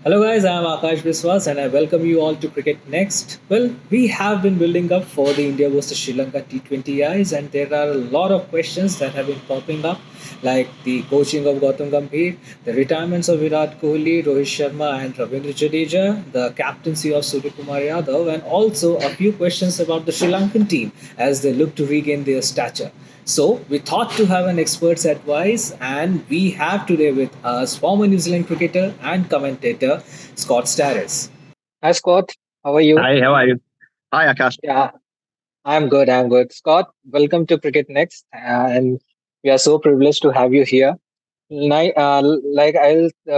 Hello guys, I am Akash Biswas and I welcome you all to Cricket Next. Well, we have been building up for the India versus Sri Lanka T20Is and there are a lot of questions that have been popping up like the coaching of Gautam Gambhir, the retirements of Virat Kohli, Rohit Sharma and Ravindra Jadeja, the captaincy of Suryakumar Yadav and also a few questions about the Sri Lankan team as they look to regain their stature. So we thought to have an expert's advice, and we have today with us former New Zealand cricketer and commentator Scott Styris. Hi, Scott. How are you? Hi, how are you? Hi, Akash. Yeah, I'm good. I'm good. Scott, welcome to Cricket Next, and we are so privileged to have you here. I'll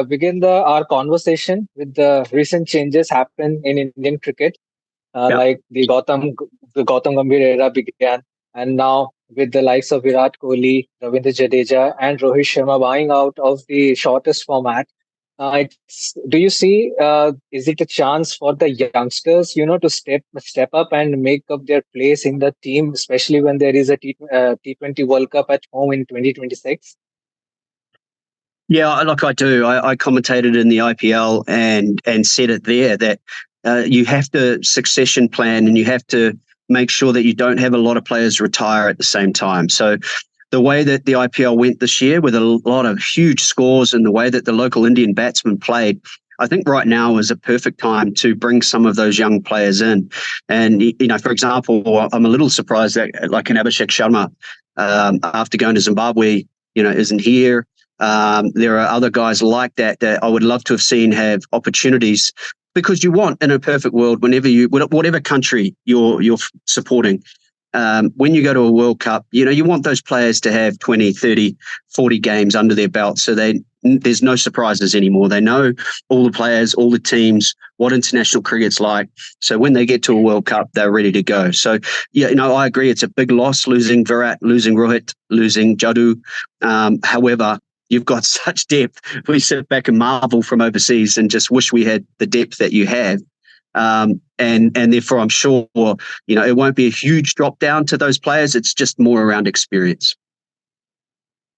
begin our conversation with the recent changes happened in Indian cricket, Yeah, like the Gautam Gambhir era began, and now with the likes of Virat Kohli, Ravindra Jadeja, and Rohit Sharma buying out of the shortest format. Do you see? Is it a chance for the youngsters, to step up and make up their place in the team, especially when there is a T20 World Cup at home in 2026? yeah, like I do. I commentated in the IPL and said it there that you have to succession plan and you have to make sure that you don't have a lot of players retire at the same time. So the way that the IPL went this year with a lot of huge scores and the way that the local Indian batsmen played, I think right now is a perfect time to bring some of those young players in. And, for example, I'm a little surprised that like an Abhishek Sharma, after going to Zimbabwe, isn't here. There are other guys like that I would love to have seen have opportunities because you want in a perfect world, whatever country you're supporting, when you go to a World Cup, you want those players to have 20, 30, 40 games under their belt so there's no surprises anymore. They know all the players, all the teams, what international cricket's like. So when they get to a World Cup, they're ready to go. So, I agree. It's a big loss losing Virat, losing Rohit, losing Jadu. However, you've got such depth. We sit back and marvel from overseas and just wish we had the depth that you have. And therefore, I'm sure, it won't be a huge drop down to those players. It's just more around experience.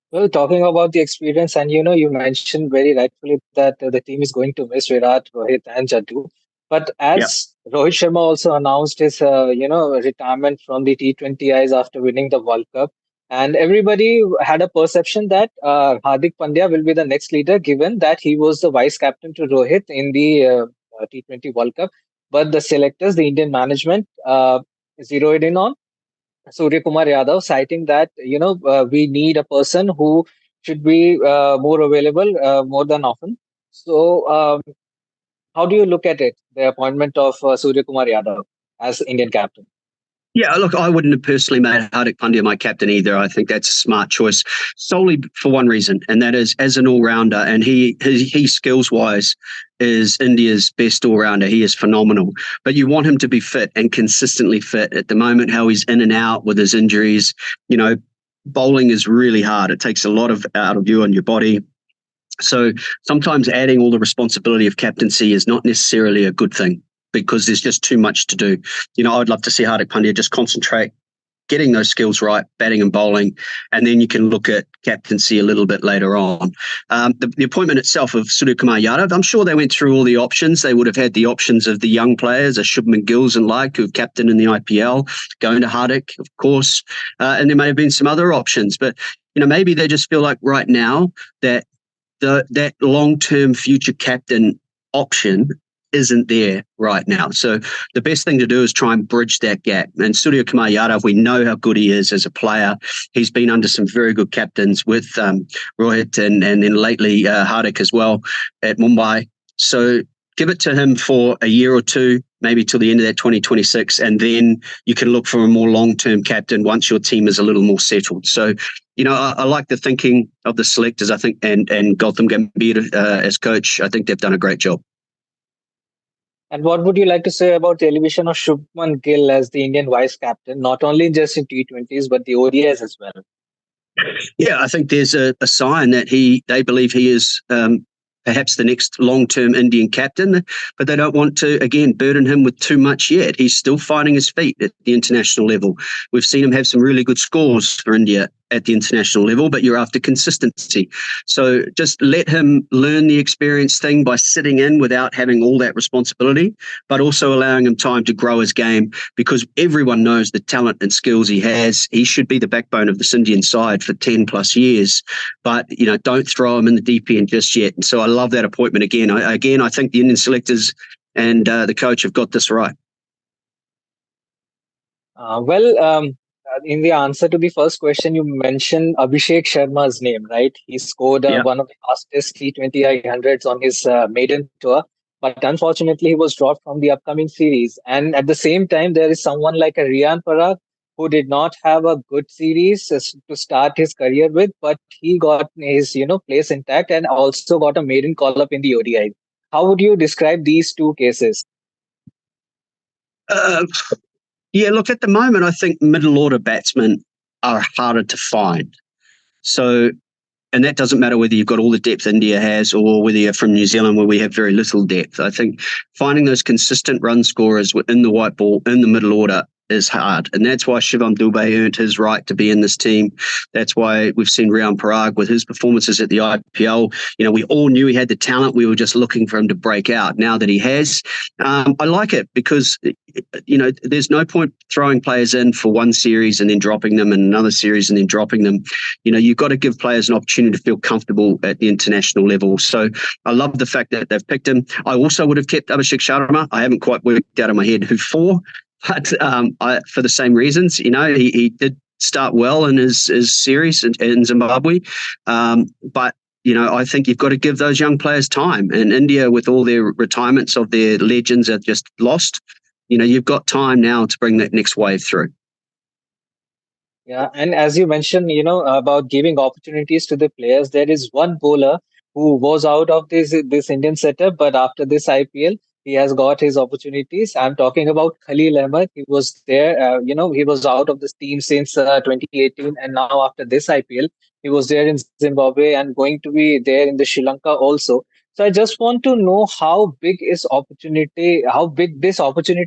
Well, talking about the experience, and you mentioned very rightfully that the team is going to miss Virat, Rohit, and Jaddu. But Yeah. as Rohit Sharma also announced his, retirement from the T20Is after winning the World Cup, and everybody had a perception that Hardik Pandya will be the next leader, given that he was the vice captain to Rohit in the T20 World Cup. But the selectors, the Indian management, zeroed in on Suryakumar Yadav, citing that we need a person who should be more available more than often. So, how do you look at it, the appointment of Suryakumar Yadav as Indian captain? Yeah, look, I wouldn't have personally made Hardik Pandya my captain either. I think that's a smart choice solely for one reason, and that is as an all-rounder. And he skills-wise is India's best all-rounder. He is phenomenal. But you want him to be fit and consistently fit. At the moment, how he's in and out with his injuries, bowling is really hard. It takes a lot out of you and your body. So sometimes adding all the responsibility of captaincy is not necessarily a good thing because there's just too much to do. I'd love to see Hardik Pandya just concentrate, getting those skills right, batting and bowling, and then you can look at captaincy a little bit later on. The appointment itself of Suryakumar Yadav, I'm sure they went through all the options. They would have had the options of the young players, a Shubman Gills and like, who've captained in the IPL, going to Hardik, of course, and there may have been some other options. But, maybe they just feel like right now that that long-term future captain option isn't there right now. So the best thing to do is try and bridge that gap. And Suryakumar Yadav, we know how good he is as a player. He's been under some very good captains with Rohit and then lately Hardik as well at Mumbai. So give it to him for a year or two, maybe till the end of that 2026, and then you can look for a more long-term captain once your team is a little more settled. So, I like the thinking of the selectors, I think, and Gautam Gambhir as coach. I think they've done a great job. And what would you like to say about the elevation of Shubman Gill as the Indian vice captain, not only just in T20s, but the ODIs as well? Yeah, I think there's a sign that they believe he is perhaps the next long-term Indian captain, but they don't want to, again, burden him with too much yet. He's still finding his feet at the international level. We've seen him have some really good scores for India at the international level, but you're after consistency. So just let him learn the experience thing by sitting in without having all that responsibility, but also allowing him time to grow his game, because everyone knows the talent and skills he has. He should be the backbone of this Indian side for 10 plus years, but don't throw him in the deep end just yet. And so I love that appointment again. I think the Indian selectors and the coach have got this right. In the answer to the first question, you mentioned Abhishek Sharma's name, right? He scored one of the fastest T20I hundreds on his maiden tour, but unfortunately, he was dropped from the upcoming series. And at the same time, there is someone like a Riyan Parag who did not have a good series to start his career with, but he got his place intact and also got a maiden call up in the ODI. How would you describe these two cases? Yeah, look, at the moment, I think middle order batsmen are harder to find. So, and that doesn't matter whether you've got all the depth India has or whether you're from New Zealand where we have very little depth. I think finding those consistent run scorers in the white ball, in the middle order, is hard. And that's why Shivam Dube earned his right to be in this team. That's why we've seen Riyan Parag with his performances at the IPL. We all knew he had the talent. We were just looking for him to break out. Now that he has, I like it because, there's no point throwing players in for one series and then dropping them, and another series and then dropping them. You've got to give players an opportunity to feel comfortable at the international level. So I love the fact that they've picked him. I also would have kept Abhishek Sharma. I haven't quite worked out in my head who for. But for the same reasons, he did start well in his series in Zimbabwe. But, I think you've got to give those young players time. And India, with all their retirements of their legends, are just lost. You've got time now to bring that next wave through. Yeah, and as you mentioned, about giving opportunities to the players, there is one bowler who was out of this Indian setup, but after this IPL, he has got his opportunities. I'm talking about Khalil Ahmed. He was there, he was out of this team since 2018, and now after this IPL, he was there in Zimbabwe and going to be there in the Sri Lanka also. So I just want to know how big this opportunity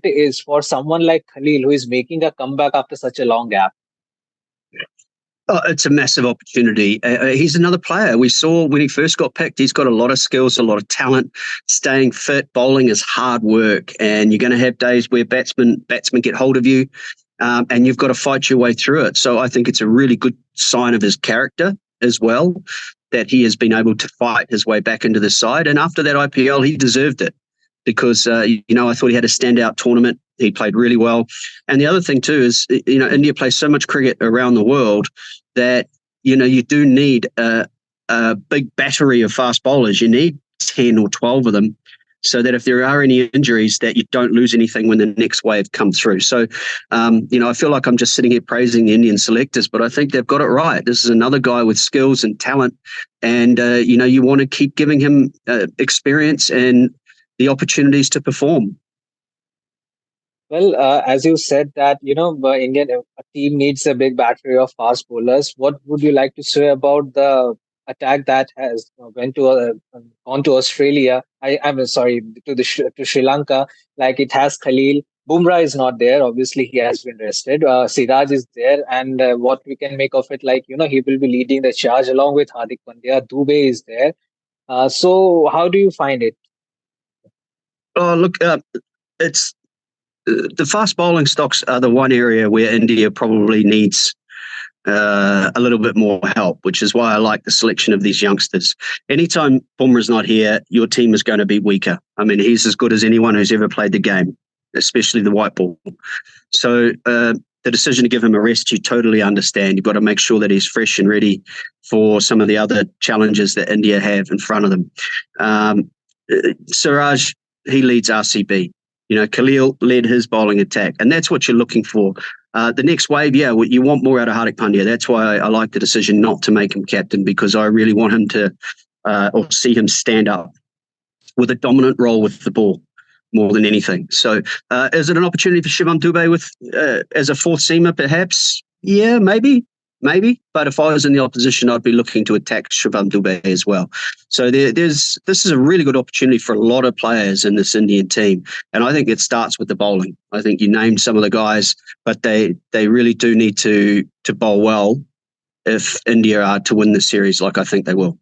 is for someone like Khalil, who is making a comeback after such a long gap. Oh, it's a massive opportunity. He's another player. We saw when he first got picked, he's got a lot of skills, a lot of talent. Staying fit, bowling is hard work, and you're going to have days where batsmen get hold of you, and you've got to fight your way through it. So I think it's a really good sign of his character as well, that he has been able to fight his way back into the side. And after that IPL, he deserved it because, I thought he had a standout tournament. He played really well. And the other thing too is, India plays so much cricket around the world that, you do need a big battery of fast bowlers. You need 10 or 12 of them so that if there are any injuries, that you don't lose anything when the next wave comes through. So, I feel like I'm just sitting here praising the Indian selectors, but I think they've got it right. This is another guy with skills and talent. And, you want to keep giving him experience and the opportunities to perform. Well, as you said that, Indian team needs a big battery of fast bowlers. What would you like to say about the attack that has gone to Australia? I'm sorry, to Sri Lanka. Like it has Khalil. Bumrah is not there. Obviously, he has been rested. Siraj is there. And what we can make of it, he will be leading the charge along with Hardik Pandya. Dube is there. So how do you find it? Oh, look, it's the fast bowling stocks are the one area where India probably needs a little bit more help, which is why I like the selection of these youngsters. Anytime Bumrah's not here, your team is going to be weaker. I mean, he's as good as anyone who's ever played the game, especially the white ball. So the decision to give him a rest, you totally understand. You've got to make sure that he's fresh and ready for some of the other challenges that India have in front of them. Siraj, he leads RCB. Khalil led his bowling attack, and that's what you're looking for. The next wave, you want more out of Hardik Pandya. That's why I like the decision not to make him captain, because I really want him to or see him stand up with a dominant role with the ball more than anything. So is it an opportunity for Shivam Dube as a fourth seamer perhaps? Yeah, maybe. But if I was in the opposition, I'd be looking to attack Shubman Gill as well. So this is a really good opportunity for a lot of players in this Indian team. And I think it starts with the bowling. I think you named some of the guys, but they really do need to bowl well if India are to win the series, like I think they will.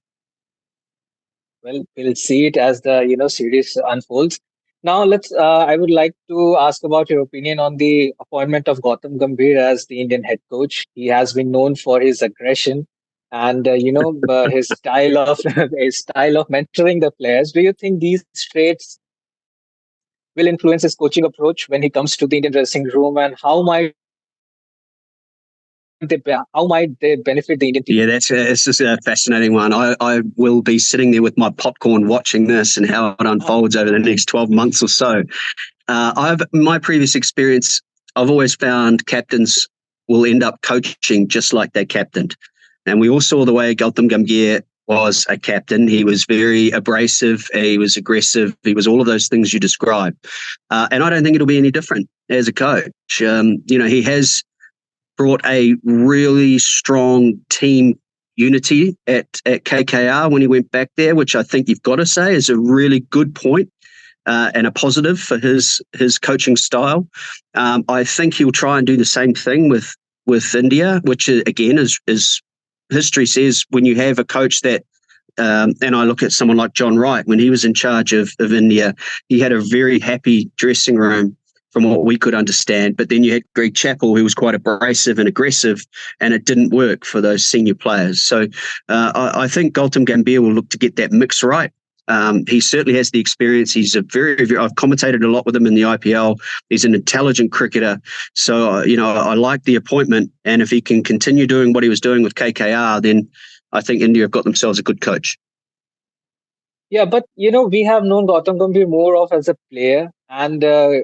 Well, we'll see it as the series unfolds. Now, let's. I would like to ask about your opinion on the appointment of Gautam Gambhir as the Indian head coach. He has been known for his aggression and his style of his style of mentoring the players. Do you think these traits will influence his coaching approach when he comes to the Indian dressing room, and how might they benefit the Indian team? Yeah, it's just a fascinating one. I will be sitting there with my popcorn watching this and how it unfolds over the next 12 months or so. My previous experience, I've always found captains will end up coaching just like they captained. And we all saw the way Gautam Gambhir was a captain. He was very abrasive. He was aggressive. He was all of those things you described. And I don't think it'll be any different as a coach. He has brought a really strong team unity at KKR when he went back there, which I think you've got to say is a really good point and a positive for his coaching style. I think he'll try and do the same thing with India, which again is history says when you have a coach that and I look at someone like John Wright, when he was in charge of India, he had a very happy dressing room from what we could understand. But then you had Greg Chappell, who was quite abrasive and aggressive, and it didn't work for those senior players. So I think Gautam Gambhir will look to get that mix right. He certainly has the experience. He's a very, I've commentated a lot with him in the IPL. He's an intelligent cricketer. So, I like the appointment. And if he can continue doing what he was doing with KKR, then I think India have got themselves a good coach. Yeah, but we have known Gautam Gambhir more of as a player, and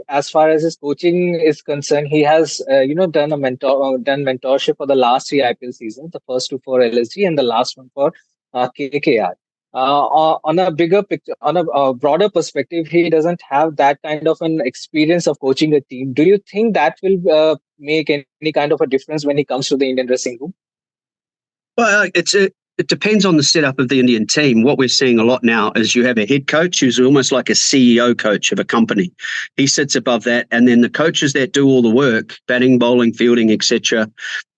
as far as his coaching is concerned, he has done mentorship for the last three IPL seasons, the first two for LSG and the last one for KKR. On a bigger picture, on a broader perspective, he doesn't have that kind of an experience of coaching a team. Do you think that will make any kind of a difference when he comes to the Indian dressing room? Well, it depends on the setup of the Indian team. What we're seeing a lot now is you have a head coach who's almost like a CEO coach of a company. He sits above that, and then the coaches that do all the work, batting, bowling, fielding, etc.,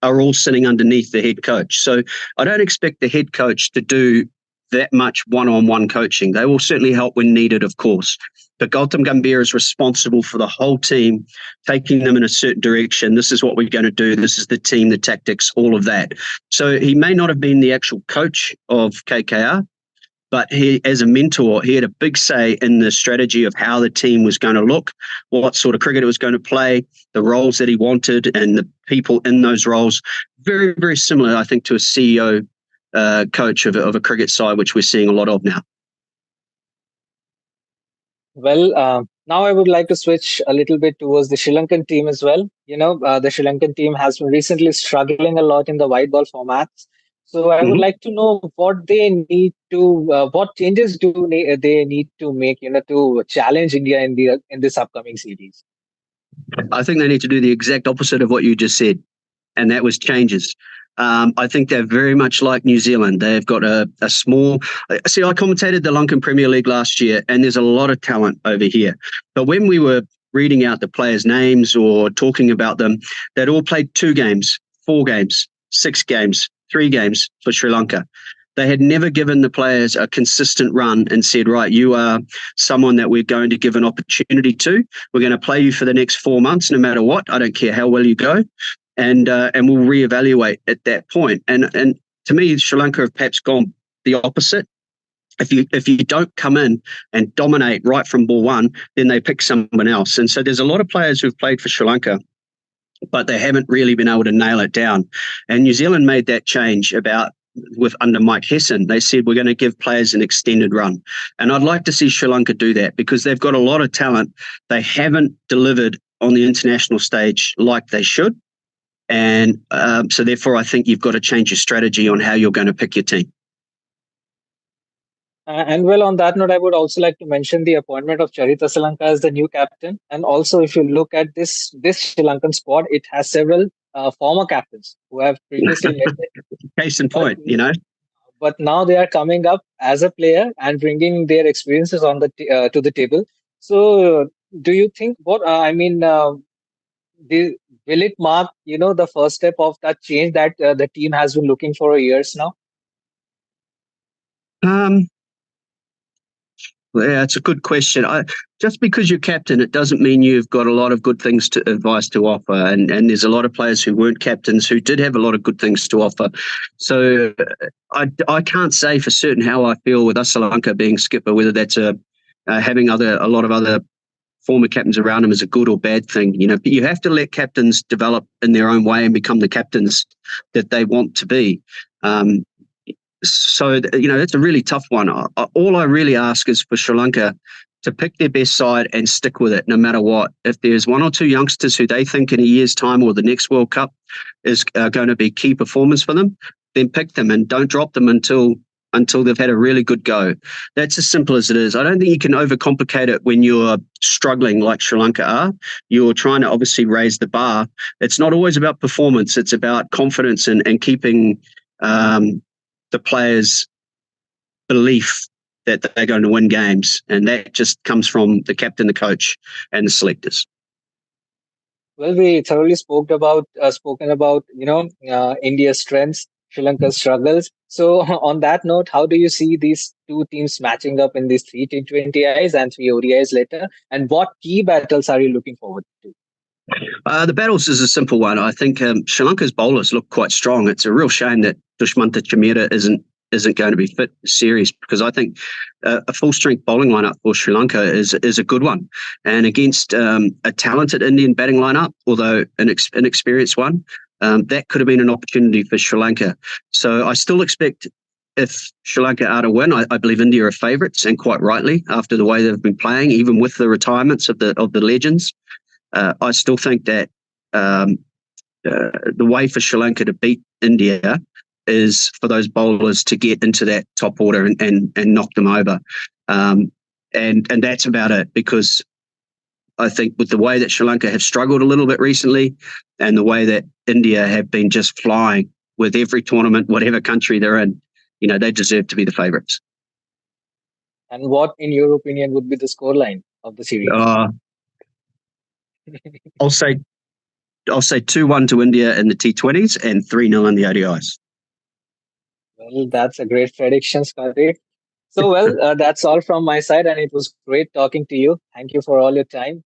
are all sitting underneath the head coach. So I don't expect the head coach to do that much one-on-one coaching. They will certainly help when needed, of course. But Gautam Gambhir is responsible for the whole team, taking them in a certain direction. This is what we're going to do. This is the team, the tactics, all of that. So he may not have been the actual coach of KKR, but he, as a mentor, he had a big say in the strategy of how the team was going to look, what sort of cricket it was going to play, the roles that he wanted, and the people in those roles. Very, very similar, I think, to a CEO coach of a cricket side, which we're seeing a lot of now. Well, now I would like to switch a little bit towards the Sri Lankan team as well. The Sri Lankan team has been recently struggling a lot in the white ball formats. So I would like to know what they need to, what changes they need to make, to challenge India in this upcoming series. I think they need to do the exact opposite of what you just said, and that was changes. I think they're very much like New Zealand. They've got a small... See, I commentated the Lankan Premier League last year, and there's a lot of talent over here. But when we were reading out the players' names or talking about them, they'd all played 2 games, 4 games, 6 games, 3 games for Sri Lanka. They had never given the players a consistent run and said, right, you are someone that we're going to give an opportunity to. We're going to play you for the next 4 months, no matter what. I don't care how well you go. And we'll reevaluate at that point. And to me, Sri Lanka have perhaps gone the opposite. If you don't come in and dominate right from ball one, then they pick someone else. And so there's a lot of players who've played for Sri Lanka, but they haven't really been able to nail it down. And New Zealand made that change under Mike Hesson. They said, we're going to give players an extended run. And I'd like to see Sri Lanka do that because they've got a lot of talent. They haven't delivered on the international stage like they should. And so therefore, I think you've got to change your strategy on how you're going to pick your team. And well, on that note, I would also like to mention the appointment of Charita Salanka as the new captain. And also, if you look at this Sri Lankan squad, it has several former captains who have previously led it. Case in point, But now they are coming up as a player and bringing their experiences on to the table. So, do you think the, will it mark, the first step of that change that the team has been looking for years now? Um, yeah, it's a good question. Just because you're captain, it doesn't mean you've got a lot of good things to advice to offer. And there's a lot of players who weren't captains who did have a lot of good things to offer. So I can't say for certain how I feel with Sri Lanka being skipper, whether that's having a lot of other former captains around him is a good or bad thing. But you have to let captains develop in their own way and become the captains that they want to be. So, that's a really tough one. All I really ask is for Sri Lanka to pick their best side and stick with it no matter what. If there's one or two youngsters who they think in a year's time or the next World Cup is going to be key performance for them, then pick them and don't drop them until they've had a really good go. That's as simple as it is. I don't think you can overcomplicate it when you're struggling like Sri Lanka are. You're trying to obviously raise the bar. It's not always about performance. It's about confidence and keeping the players' belief that they're going to win games. And that just comes from the captain, the coach, and the selectors. Well, we thoroughly spoken about India's strengths, Sri Lanka's struggles. So on that note, how do you see these two teams matching up in these three T20Is and three ODIs later? And what key battles are you looking forward to? The battles is a simple one. I think Sri Lanka's bowlers look quite strong. It's a real shame that Dushmantha Chameera isn't going to be fit for series, because I think a full strength bowling lineup for Sri Lanka is a good one, and against a talented Indian batting lineup, although an inexperienced one, that could have been an opportunity for Sri Lanka. So I still expect, if Sri Lanka are to win, I believe India are favourites, and quite rightly, after the way they've been playing, even with the retirements of the legends. I still think that the way for Sri Lanka to beat India is for those bowlers to get into that top order and knock them over. And that's about it, because I think with the way that Sri Lanka have struggled a little bit recently and the way that India have been just flying with every tournament, whatever country they're in, they deserve to be the favourites. And what, in your opinion, would be the scoreline of the series? I'll say 2-1 to India in the T20s and 3-0 in the ODIs. Well, that's a great prediction, Scotty. So, well, that's all from my side, and it was great talking to you. Thank you for all your time.